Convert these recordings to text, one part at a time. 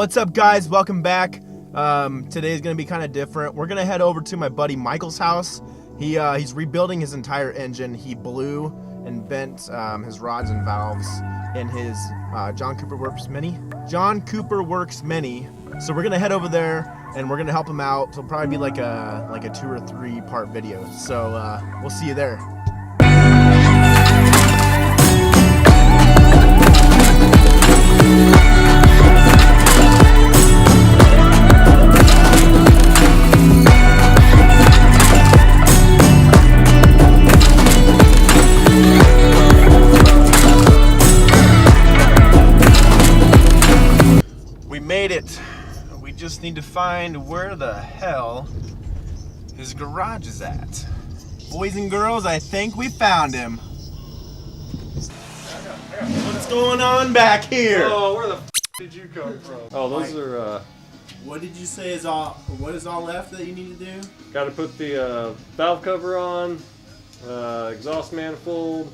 What's up, guys? Welcome back. Today is going to be kind of different. We're going to head over to my buddy Michael's house. He's rebuilding his entire engine. He blew and bent his rods and valves in his John Cooper Works Mini. So we're going to head over there and we're going to help him out. It'll probably be like a 2 or 3 part video. So we'll see you there. Made it. We just need to find where the hell his garage is at. Boys and girls, I think we found him. What's going on back here? Oh, where the f did you come from? Oh, those are what did you say is all? What is all left that you need to do? got to put the valve cover on, exhaust manifold,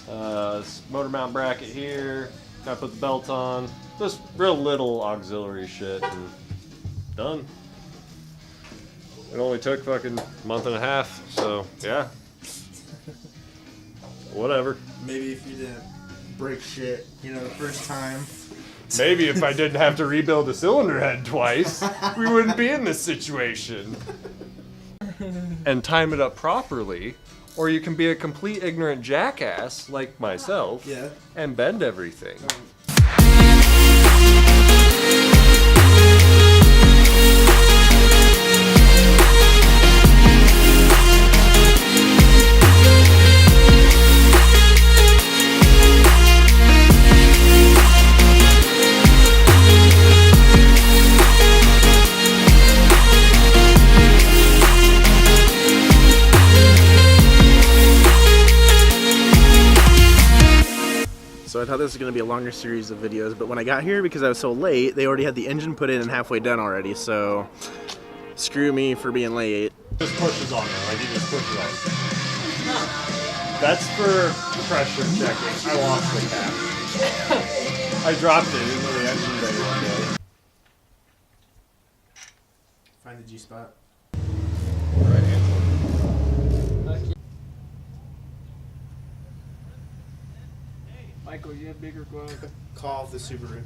motor mount bracket here. Got to put the belt on. Just real little auxiliary shit and done. It only took fucking month and a half, so yeah. Whatever. Maybe if you didn't break shit, the first time. Maybe if I didn't have to rebuild the cylinder head twice, we wouldn't be in this situation. And time it up properly, or you can be a complete ignorant jackass like myself, yeah, and bend everything. So I thought this was going to be a longer series of videos, but when I got here, because I was so late, they already had the engine put in and halfway done already, so screw me for being late. Just pushes on there, like you just push it on. That's for pressure checking. I lost the cap. I dropped it into the engine bay one day. Find the G-spot. Michael, you have bigger gloves. Call the Subaru.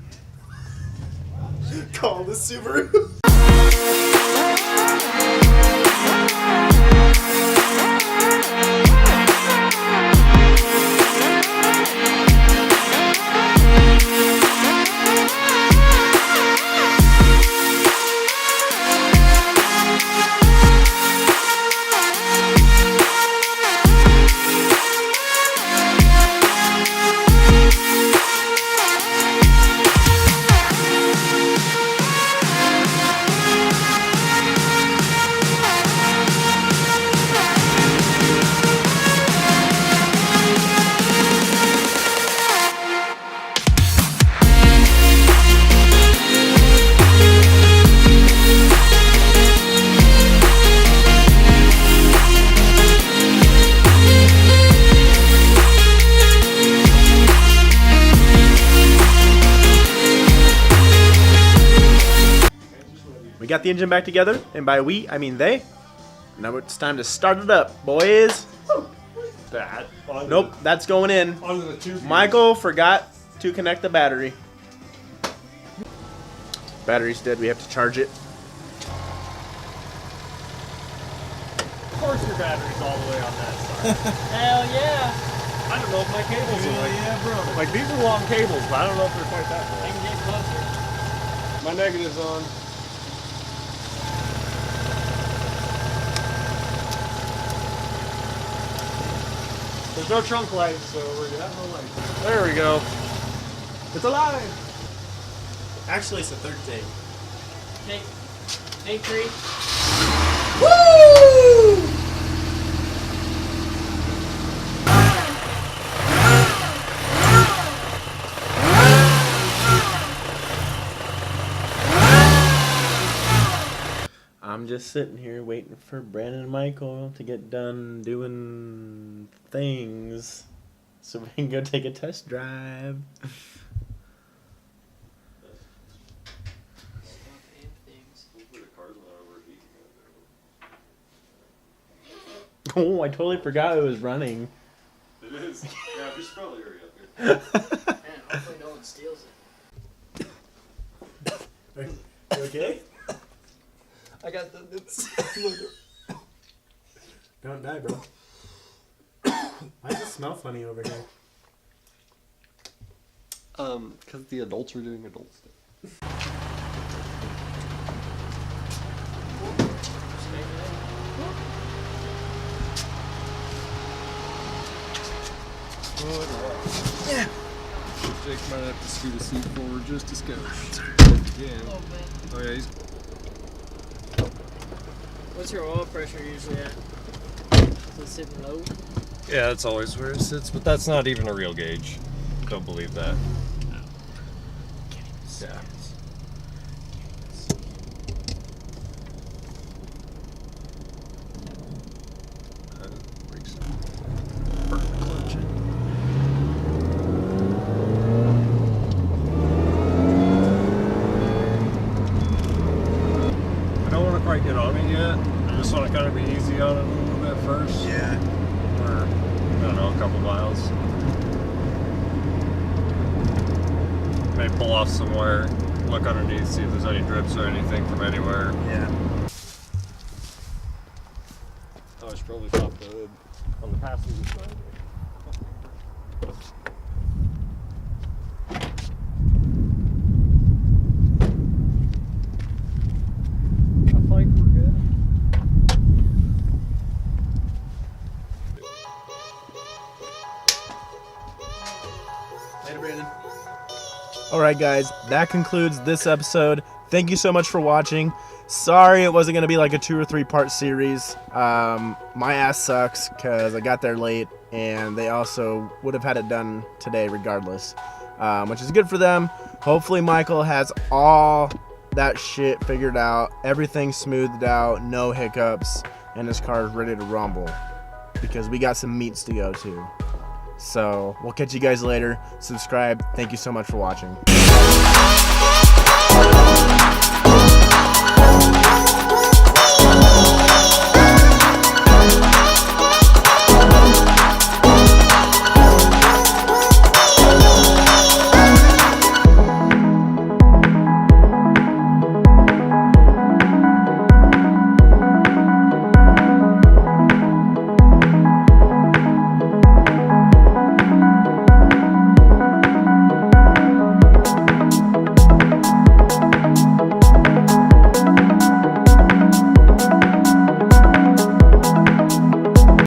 Call the Subaru. We got the engine back together, and by we, I mean they. Now it's time to start it up, boys. That. Nope, that's going in. Onto the tube. Michael forgot to connect the battery. Battery's dead, we have to charge it. Of course your battery's all the way on that side. Hell yeah! I don't know if my cables are like... yeah, bro. Like, these are long cables, but I don't know if they're quite that I long. can get closer. My negative's on. There's no trunk light, so we're gonna have no light. There we go. It's alive! Actually, it's the third take. Take 3. Woo! I'm just sitting here waiting for Brandon and Michael to get done doing things so we can go take a test drive. Oh, I totally forgot it was running. It is. Yeah, we should probably hurry up here. Man, hopefully no one steals it. You okay? I got the. Don't die, bro. Why does it smell funny over here? Because the adults are doing adult stuff. Yeah. Jake might have to scoot a seat forward just a skosh. Again. Oh yeah, he's. What's your oil pressure usually at? Is it sitting low? Yeah, that's always where it sits, but that's not even a real gauge. Don't believe that. Yeah. I don't want to quite get on it yet. I just want to kind of be easy on it a little bit first. Yeah. For, I don't know, a couple miles. Maybe pull off somewhere, look underneath, see if there's any drips or anything from anywhere. Yeah. Oh, I should probably pop the hood on the passenger side. I think we're good. Later, Brandon. All right, guys, that concludes this episode. Thank you so much for watching. Sorry it wasn't going to be like a 2 or 3 part series. My ass sucks because I got there late, and they also would have had it done today regardless, which is good for them. Hopefully Michael has all that shit figured out, everything smoothed out, no hiccups, and his car is ready to rumble because we got some meets to go to. So we'll catch you guys later. Subscribe. Thank you so much for watching.